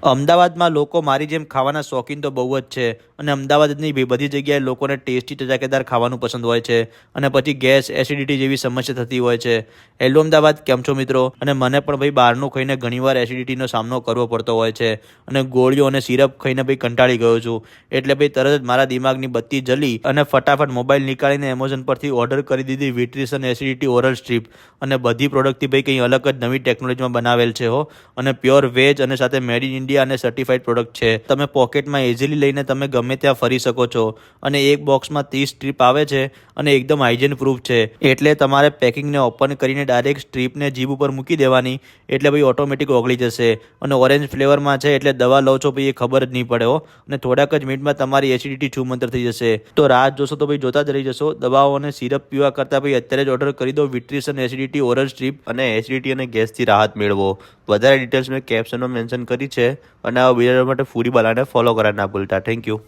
અમદાવાદમાં લોકો મારી જેમ ખાવાના શોખીન તો બહુ જ છે અને અમદાવાદની બધી જગ્યાએ લોકોને ટેસ્ટી ટચાકેદાર ખાવાનું પસંદ હોય છે અને પછી ગેસ એસિડિટી જેવી સમસ્યા થતી હોય છે. હેલો અમદાવાદ, કેમ છો મિત્રો? અને મને પણ ભાઈ બહારનું ખાઈને ઘણીવાર એસિડિટીનો સામનો કરવો પડતો હોય છે અને ગોળીઓ અને સિરપ ખાઈને ભાઈ કંટાળી ગયો છું. એટલે ભાઈ તરત જ મારા દિમાગની બત્તી જલી અને ફટાફટ મોબાઈલ નીકાળીને એમેઝોન પરથી ઓર્ડર કરી દીધી વિટ્રીસન એસિડિટી ઓરલ સ્ટ્રીપ. અને બધી પ્રોડક્ટથી ભાઈ કંઈ અલગ જ નવી ટેકનોલોજીમાં બનાવેલ છે હો. અને પ્યોર વેજ અને સાથે મેડ ઇન ઇન્ડિયા અને સર્ટિફાઈડ પ્રોડક્ટ છે. તમે પોકેટમાં ઇઝીલી લઈને તમે ગમે ત્યાં ફરી શકો છો અને એક બોક્સમાં 30 સ્ટ્રીપ આવે છે અને એકદમ હાઇજીન પ્રૂફ છે. એટલે તમારે પેકિંગને ઓપન કરીને ડાયરેક્ટ સ્ટ્રીપને જીભ ઉપર મૂકી દેવાની એટલે ભાઈ ઓટોમેટિક ઓગળી જશે. અને ઓરેન્જ ફ્લેવરમાં છે એટલે દવા લો છો ભાઈ એ ખબર જ નહીં પડે હો. અને થોડાક જ મિનિટમાં તમારી એસિડિટી છૂમંતર થઈ જશે. તો રાહ જોશો તો ભાઈ જોતા જ રહી જશો. દવાઓ અને સિરપ પીવા કરતાં ભાઈ અત્યારે જ ઓર્ડર કરી દો વિટ્રીસન એસિડિટી ઓરલ સ્ટ્રીપ અને એસિડિટી અને ગેસથી રાહત મેળવો. વધારે ડિટેલ્સ મેં કેપ્શનમાં મેન્શન કરી છે. અને આ વિડીયો માટે ફૂડી બલાને ફોલો કરવા ના ભૂલતા. Thank you.